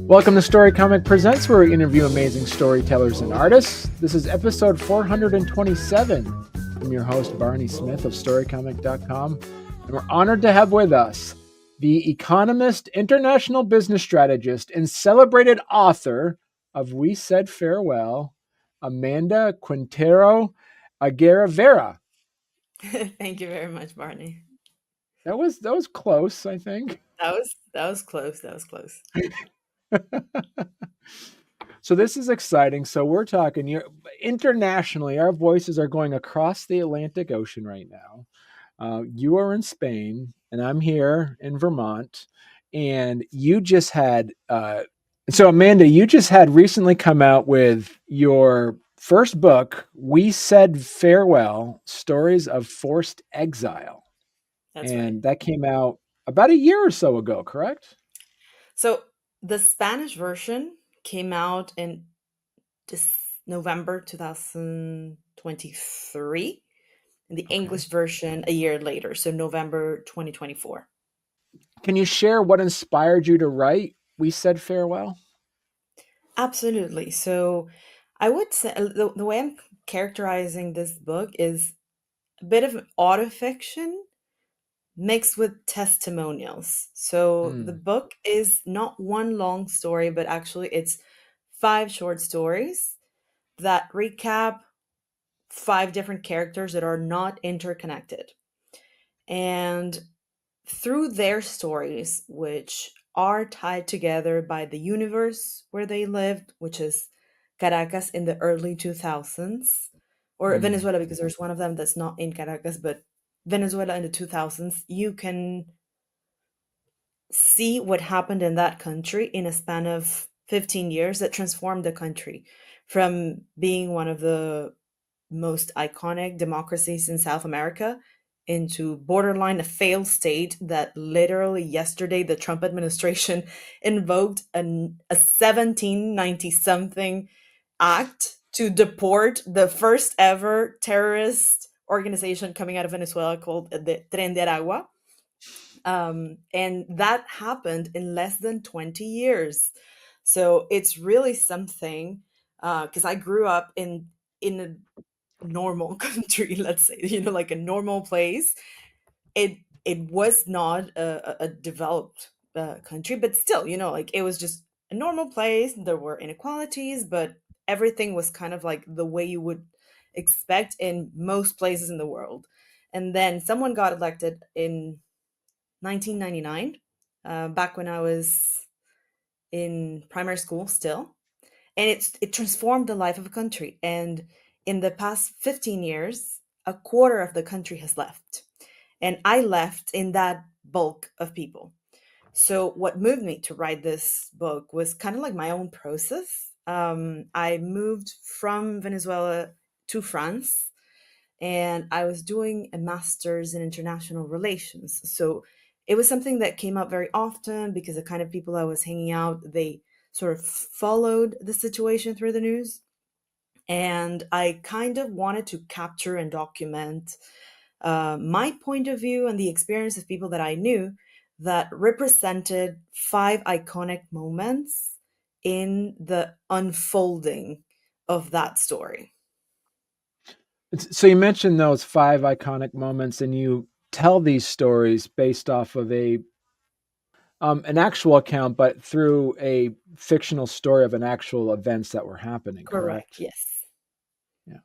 Welcome to Story Comic Presents, where we interview amazing storytellers and artists. This is episode 427. I'm your host, Barney Smith of StoryComic.com, and we're honored to have with us the economist, international business strategist, and celebrated author of We Said Farewell, Amanda Quintero Agerrevere. Thank you very much, Barney. That was close, I think. That was close. That was close. So this is exciting. So we're talking internationally. Our voices are going across the Atlantic Ocean right now. You are in Spain, and I'm here in Vermont. And you just had, so Amanda, you just had recently come out with your first book, We Said Farewell, Stories of Forced Exile. That's And right. that came out about a year or so ago, correct? So the Spanish version came out in November 2023, and the Okay. English version a year later, so November 2024. Can you share what inspired you to write We Said Farewell? Absolutely. So I would say the way I'm characterizing this book is a bit of an autofiction mixed with testimonials. So the Mm, book is not one long story, but actually it's five short stories that recap five different characters that are not interconnected. And through their stories, which are tied together by the universe where they lived, which is Caracas in the early 2000s, or mm, Venezuela, because there's one of them that's not in Caracas, but Venezuela in the 2000s, you can see what happened in that country in a span of 15 years that transformed the country from being one of the most iconic democracies in South America into borderline a failed state that literally yesterday the Trump administration invoked a 1790 something act to deport the first ever terrorist organization coming out of Venezuela called the Tren de Aragua, and that happened in less than 20 years. So it's really something, because I grew up in a normal country, let's say, like a normal place. It was not a developed country, but still, like it was just a normal place. There were inequalities, but everything was kind of like the way you would expect in most places in the world. And then someone got elected in 1999, back when I was in primary school still, and it transformed the life of a country. And in the past 15 years, a quarter of the country has left, and I left in that bulk of people. So what moved me to write this book was kind of like my own process. I moved from Venezuela to France, and I was doing a master's in international relations. So it was something that came up very often because the kind of people I was hanging out, they sort of followed the situation through the news. And I kind of wanted to capture and document my point of view and the experience of people that I knew that represented five iconic moments in the unfolding of that story. So you mentioned those five iconic moments, and you tell these stories based off of an actual account, but through a fictional story of an actual events that were happening, Correct, correct? yes. Yeah.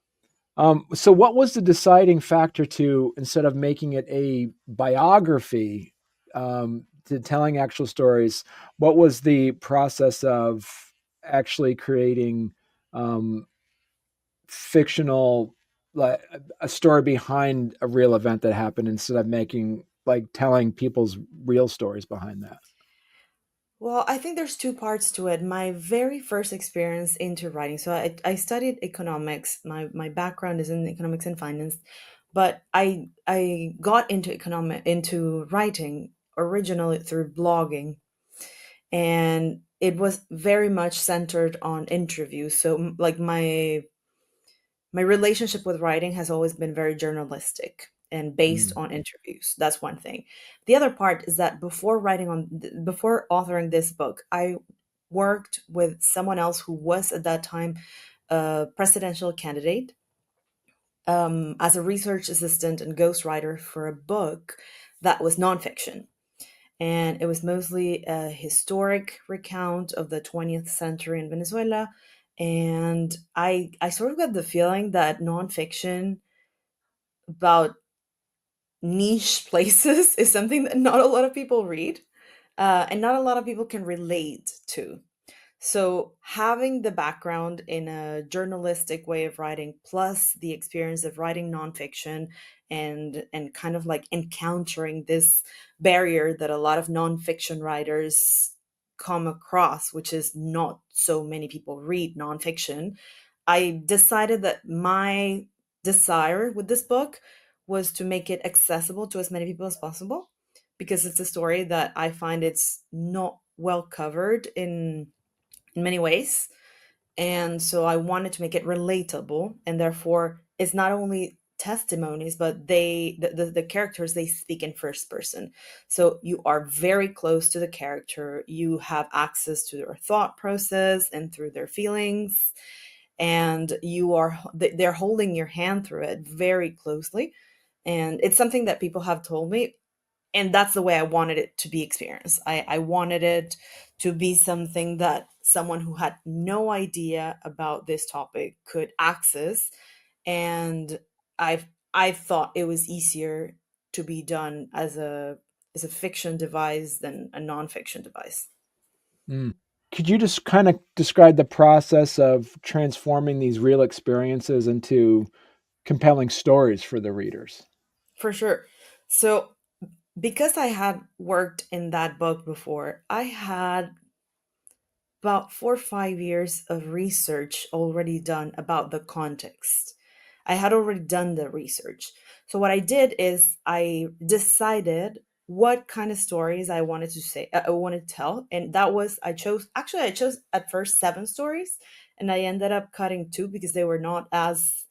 So what was the deciding factor to, instead of making it a biography, to telling actual stories, what was the process of actually creating um, fictional, like a story behind a real event that happened, instead of making, like, telling people's real stories behind that? Well, I think there's two parts to it. My very first experience into writing. So I studied economics. My background is in economics and finance, but I got into writing originally through blogging, and it was very much centered on interviews. So like my relationship with writing has always been very journalistic and based Mm, on interviews. That's one thing. The other part is that before authoring this book, I worked with someone else who was at that time a presidential candidate, as a research assistant and ghostwriter for a book that was nonfiction. And it was mostly a historic recount of the 20th century in Venezuela. And I sort of got the feeling that nonfiction about niche places is something that not a lot of people read, and not a lot of people can relate to. So, having the background in a journalistic way of writing, plus the experience of writing nonfiction, and kind of like encountering this barrier that a lot of nonfiction writers come across, which is not so many people read nonfiction, I decided that my desire with this book was to make it accessible to as many people as possible, because it's a story that I find it's not well covered in many ways. And so I wanted to make it relatable, and therefore it's not only testimonies, but the characters, they speak in first person. So you are very close to the character, you have access to their thought process and through their feelings, and they're holding your hand through it very closely. And it's something that people have told me, and that's the way I wanted it to be experienced. I wanted it to be something that someone who had no idea about this topic could access. And I thought it was easier to be done as a fiction device than a nonfiction device. Mm. Could you just kind of describe the process of transforming these real experiences into compelling stories for the readers? For sure. So because I had worked in that book before, I had about 4 or 5 years of research already done about the context. I had already done the research. So what I did is I decided what kind of stories I wanted to say, I wanted to tell, and that was I chose at first 7 stories, and I ended up cutting 2 because they were not as,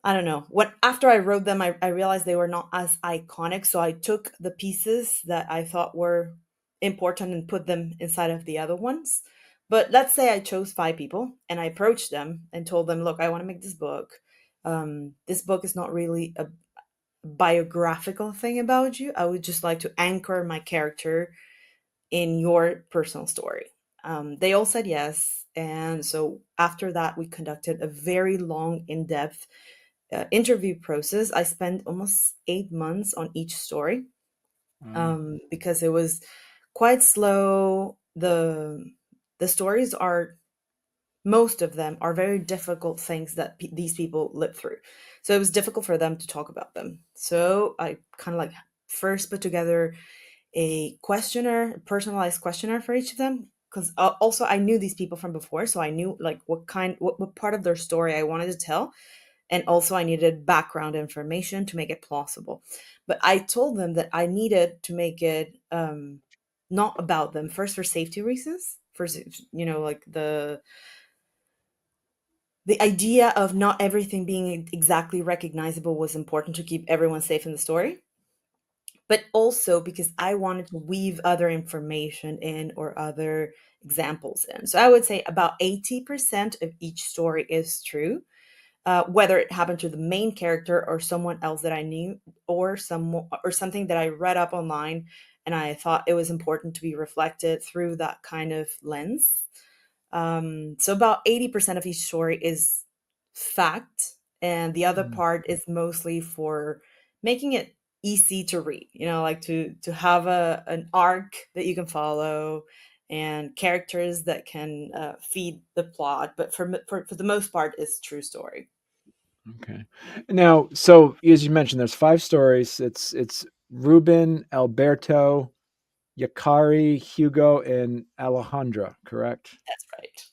I don't know. What After I wrote them, I realized they were not as iconic. So I took the pieces that I thought were important and put them inside of the other ones. But let's say I chose 5 people and I approached them and told them, look, I want to make this book. This book is not really a biographical thing about you. I would just like to anchor my character in your personal story. They all said yes. And so after that, we conducted a very long, in depth interview process. I spent almost 8 months on each story, Oh, because it was quite slow. The stories are, most of them are very difficult things that these people live through. So it was difficult for them to talk about them. So I kind of like first put together a questionnaire, a personalized questionnaire for each of them. Because also I knew these people from before, so I knew like what part of their story I wanted to tell, and also I needed background information to make it plausible. But I told them that I needed to make it not about them, first for safety reasons, first, like the idea of not everything being exactly recognizable was important to keep everyone safe in the story, but also because I wanted to weave other information in or other examples in. So I would say about 80% of each story is true, whether it happened to the main character or someone else that I knew, or something that I read up online, and I thought it was important to be reflected through that kind of lens. So about 80% of each story is fact, and the other mm, part is mostly for making it easy to read. Like to have an arc that you can follow, and characters that can feed the plot. But for the most part, it's true story. okay. Now, so as you mentioned, there's 5 stories. It's Ruben, Alberto, Yakari, Hugo, and Alejandra, correct? That's right.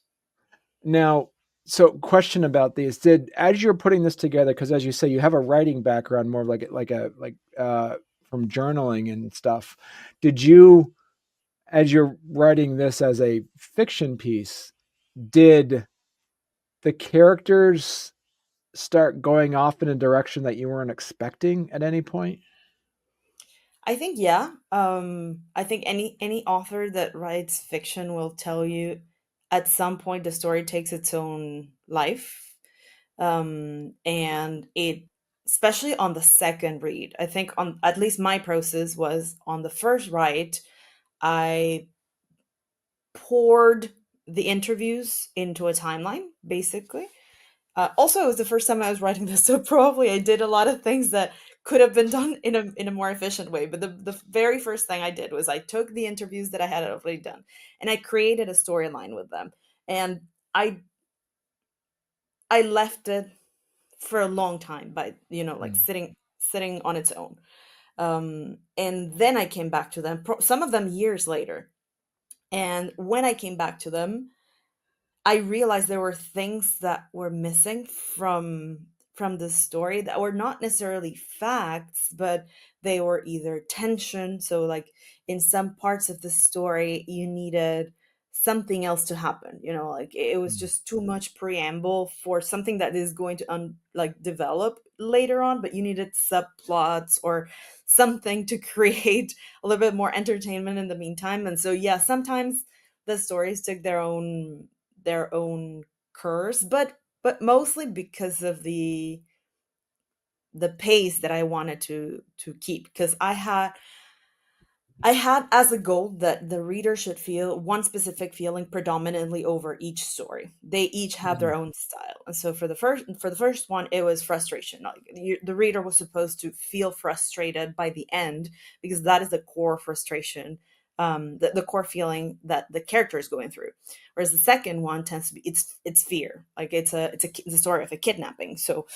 Now, so question about these: Did as you're putting this together, because as you say, you have a writing background, more like from journaling and stuff. Did you, as you're writing this as a fiction piece, did the characters start going off in a direction that you weren't expecting at any point? I think yeah. I think any author that writes fiction will tell you at some point the story takes its own life. And it, especially on the second read, I think on at least my process was on the first write, I poured the interviews into a timeline, basically. Also, it was the first time I was writing this, so probably I did a lot of things that could have been done in a more efficient way. But the very first thing I did was I took the interviews that I had already done, and I created a storyline with them, and I I left it for a long time by like Mm. sitting on its own. And then I came back to them, some of them years later. And when I came back to them, I realized there were things that were missing from the story that were not necessarily facts, but they were either tension. So like in some parts of the story, you needed something else to happen. Like it was Mm. just too much preamble for something that is going to like develop later on, but you needed subplots or something to create a little bit more entertainment in the meantime. And so yeah, sometimes the stories took their own curse, but mostly because of the pace that I wanted to keep, because I had as a goal that the reader should feel one specific feeling predominantly over each story. They each have their Mhm. own style. And so for the first one, it was frustration. Like the reader was supposed to feel frustrated by the end, because that is the core frustration, the core feeling that the character is going through. Whereas the second one tends to be, it's fear. Like it's a story of a kidnapping. So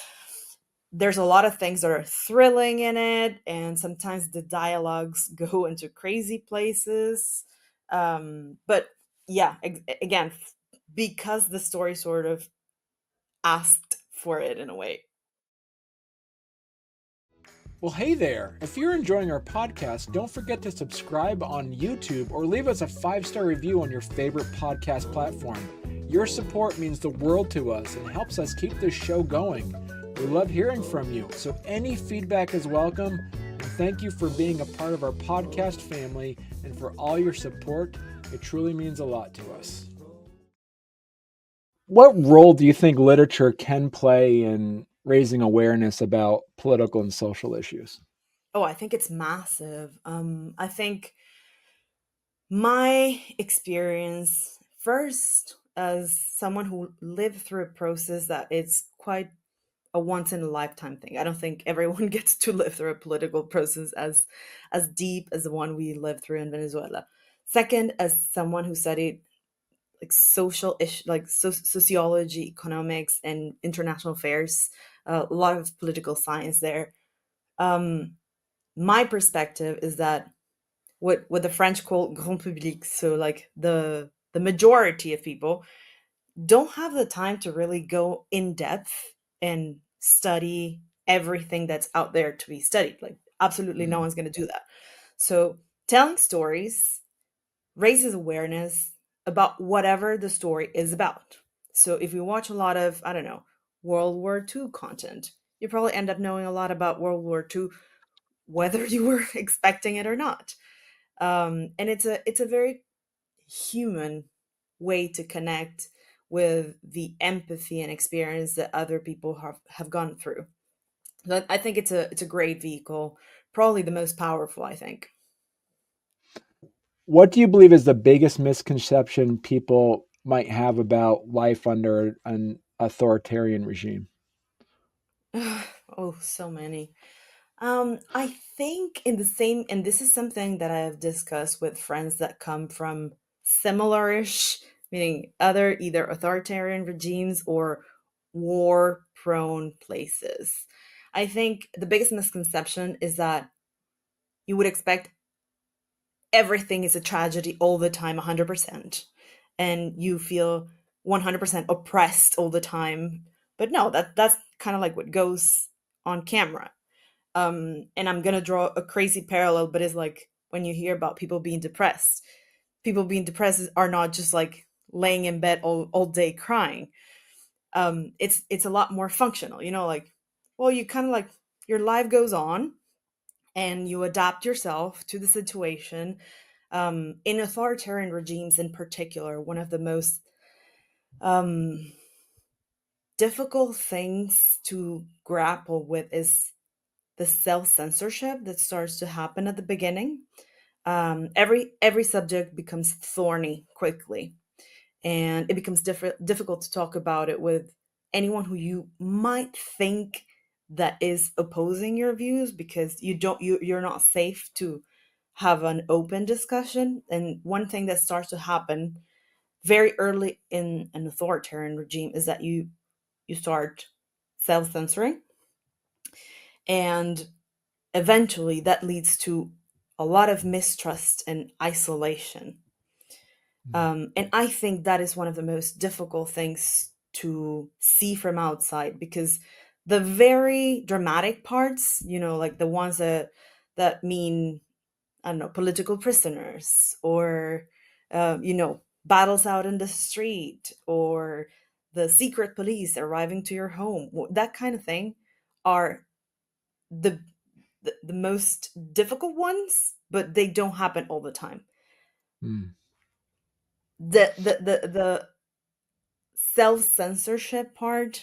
there's a lot of things that are thrilling in it, and sometimes the dialogues go into crazy places. But yeah, again, because the story sort of asked for it in a way. Well, hey there. If you're enjoying our podcast, don't forget to subscribe on YouTube or leave us a 5-star review on your favorite podcast platform. Your support means the world to us and helps us keep this show going. We love hearing from you, so any feedback is welcome. And thank you for being a part of our podcast family and for all your support. It truly means a lot to us. What role do you think literature can play in raising awareness about political and social issues? Oh, I think it's massive. I think my experience first as someone who lived through a process that it's quite a once in a lifetime thing. I don't think everyone gets to live through a political process as deep as the one we lived through in Venezuela. Second, as someone who studied like social ish like sociology, economics, and international affairs, a lot of political science there. Um, my perspective is that what the French call grand public, so like the majority of people don't have the time to really go in depth and study everything that's out there to be studied. Like, absolutely no Mm. one's going to do that. So, telling stories raises awareness about whatever the story is about. So, if you watch a lot of, I don't know, World War II content, you probably end up knowing a lot about World War II, whether you were expecting it or not. And it's a very human way to connect with the empathy and experience that other people have gone through. But I think it's a great vehicle, probably the most powerful, I think. What do you believe is the biggest misconception people might have about life under an authoritarian regime? Oh, so many. I think in the same, and this is something that I have discussed with friends that come from similar-ish, meaning other either authoritarian regimes or war-prone places. I think the biggest misconception is that you would expect everything is a tragedy all the time, 100%, and you feel 100% oppressed all the time. But no, that's kind of like what goes on camera. And I'm gonna draw a crazy parallel, but it's like when you hear about people being depressed are not just like laying in bed all day crying. It's a lot more functional, like, well, you kind of like, your life goes on, and you adapt yourself to the situation. In authoritarian regimes, in particular, one of the most um, difficult things to grapple with is the self censorship that starts to happen at the beginning. Every subject becomes thorny quickly, and it becomes difficult to talk about it with anyone who you might think that is opposing your views, because you're not safe to have an open discussion. And one thing that starts to happen very early in an authoritarian regime is that you start self-censoring, and eventually that leads to a lot of mistrust and isolation. And I think that is one of the most difficult things to see from outside, because the very dramatic parts, like the ones that mean, I don't know, political prisoners, or battles out in the street, or the secret police arriving to your home, that kind of thing, are the the most difficult ones, but they don't happen all the time. Mm. The self censorship part,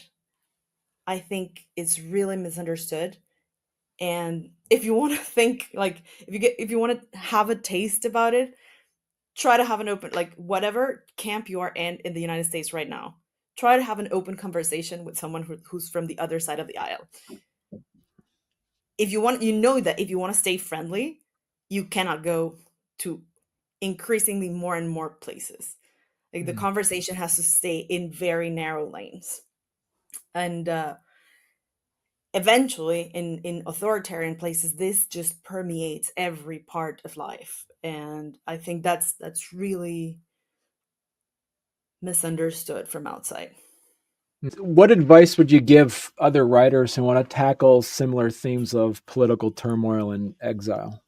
I think, is really misunderstood. And if you want to think, like, if you want to have a taste about it, try to have an open, like, whatever camp you are in the United States right now, try to have an open conversation with someone who's from the other side of the aisle. If you want, that if you want to stay friendly, you cannot go to increasingly more and more places. Like, the Mm. conversation has to stay in very narrow lanes. And eventually, in authoritarian places, this just permeates every part of life, and I think that's really misunderstood from outside. What advice would you give other writers who want to tackle similar themes of political turmoil and exile?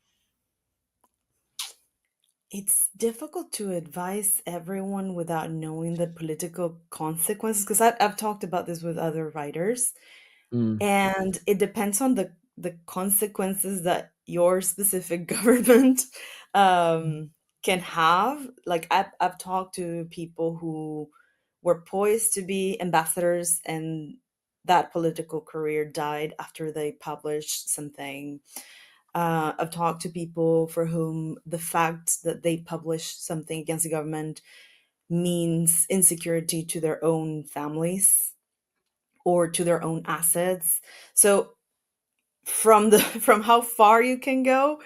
It's difficult to advise everyone without knowing the political consequences, because I've talked about this with other writers, Mm. and it depends on the consequences that your specific government can have. Like, I've talked to people who were poised to be ambassadors, and that political career died after they published something. I've talked to people for whom the fact that they published something against the government means insecurity to their own families or to their own assets. So from the from how far you can go,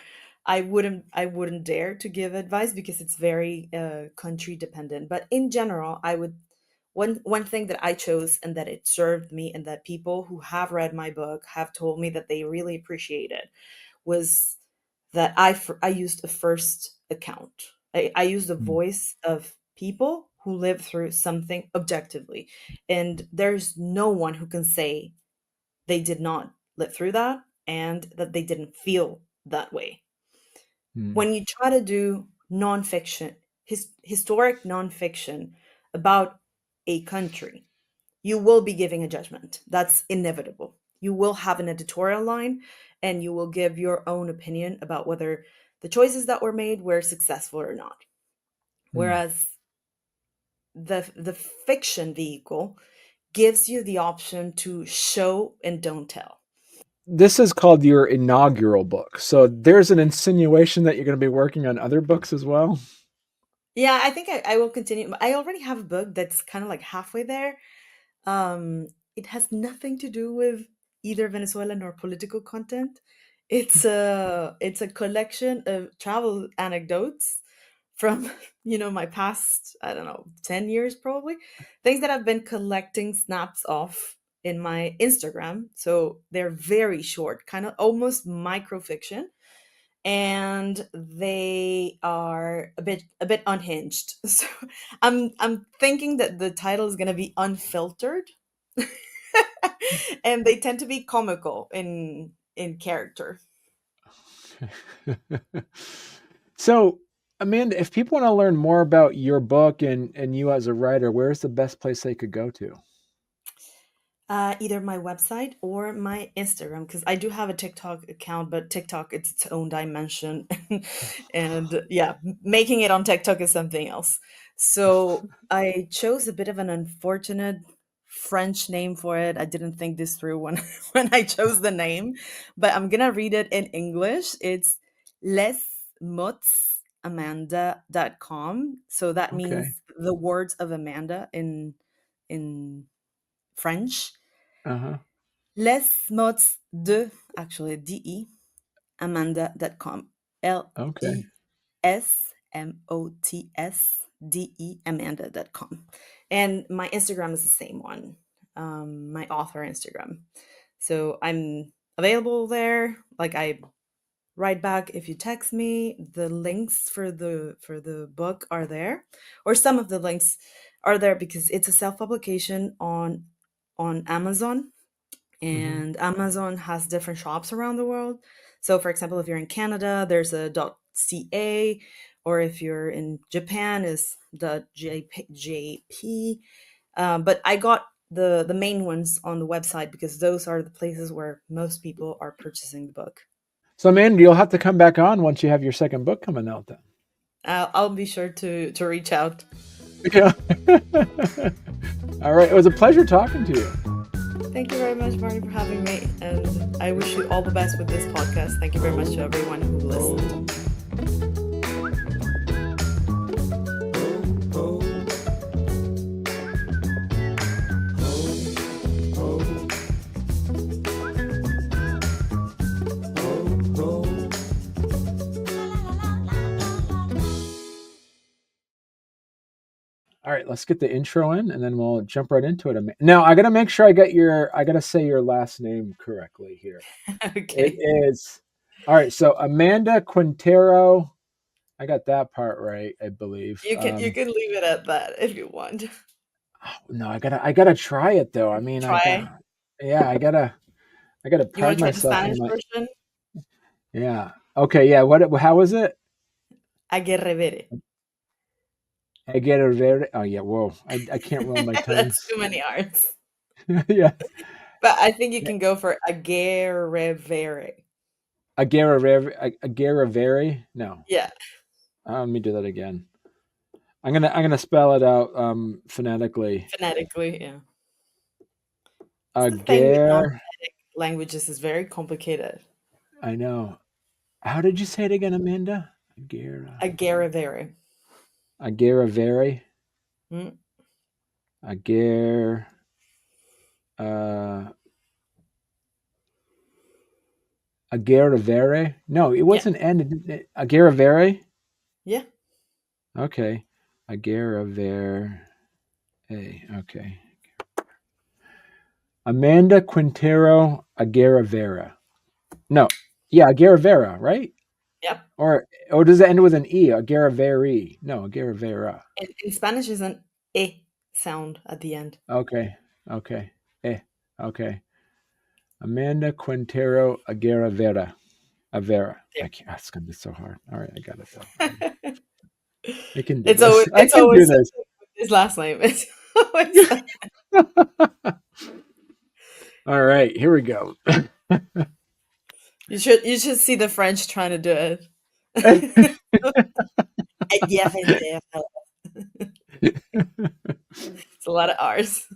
I wouldn't dare to give advice, because it's very country dependent. But in general, I would, one thing that I chose and that it served me, and that people who have read my book have told me that they really appreciate it, was that I used a first account. I used the Mm. voice of people who lived through something objectively, and there's no one who can say they did not live through that and that they didn't feel that way. Mm. When you try to do nonfiction, historic nonfiction about a country, you will be giving a judgment. That's inevitable. You will have an editorial line, and you will give your own opinion about whether the choices that were made were successful or not. Mm. Whereas the fiction vehicle gives you the option to show and don't tell. This is called your inaugural book. So there's an insinuation that you're going to be working on other books as well. Yeah, I think I will continue. I already have a book that's kind of like halfway there. Um, it has nothing to do with either Venezuelan or political content. It's a collection of travel anecdotes from my past, I don't know, 10 years probably. Things that I've been collecting snaps of in my Instagram. So they're very short, kind of almost microfiction, and they are a bit unhinged. So I'm thinking that the title is going to be Unfiltered. And they tend to be comical in character. So, Amanda, if people want to learn more about your book and you as a writer, where's the best place they could go to? Either my website or my Instagram, because I do have a TikTok account, but TikTok it's its own dimension, and yeah, making it on TikTok is something else. So I chose a bit of an unfortunate French name for it. I didn't think this through when when I chose the name, but I'm gonna read it in English. It's lesmotsamanda.com. So that Okay. means the words of Amanda in French. Uh-huh. Les mots de, actually, de, amanda.com. Okay. LESMOTSDE, amanda.com. And my Instagram is the same one, my author Instagram. So I'm available there. Like I write back if you text me. The links for the book are there, or some of the links are there because it's a self publication on Amazon, Hmm. and Amazon has different shops around the world. So, for example, if you're in Canada, there's a .ca, or if you're in Japan, is .jp. But I got the main ones on the website because those are the places where most people are purchasing the book. So, Amanda, you'll have to come back on once you have your second book coming out then. I'll be sure to reach out. Yeah. All right. It was a pleasure talking to you. Thank you very much, Marty, for having me, and I wish you all the best with this podcast. Thank you very much to everyone who listened. All right, let's get the intro in, and then we'll jump right into it. Now, I gotta make sure I gotta say your last name correctly here. It Okay. is all right. So Amanda Quintero, I got that part right, I believe. You can leave it at that if you want. No, I gotta try it though. I mean, Try. yeah, I gotta You want pride to try the myself on Spanish my, version? yeah. Okay, yeah. How was it? Agerrevere. I get a very, oh yeah, whoa. I can't roll my That's tongues. too many arts. Yeah. But I think you can go for Agerrevere. Agerrevere? No. Yeah, Let me do that again. I'm gonna spell it out phonetically. phonetically, yeah. It's the thing with Agar. non-phonetic languages is very complicated. I know. How did you say it again, Amanda? Agerrevere. Agerrevere. Mm, Ager. Uh, Agerrevere. No, it yeah, wasn't N. Agerrevere. yeah. Okay. Agerrevere. Hey, okay. Amanda Quintero Agerrevere. No. Yeah, Agerrevere, right? Yep. Or does it end with an E? Agerrevere. No, Agerrevere. In Spanish is an E sound at the end. Okay. Okay. Okay. Amanda Quintero Agerrevere. Avera. I can't. That's gonna be so hard. All right, I got it though. There. I can do It's this. always I it's can do always this. his last name. It's always like, All right, here we go. you should see the French trying to do it. It's a lot of R's.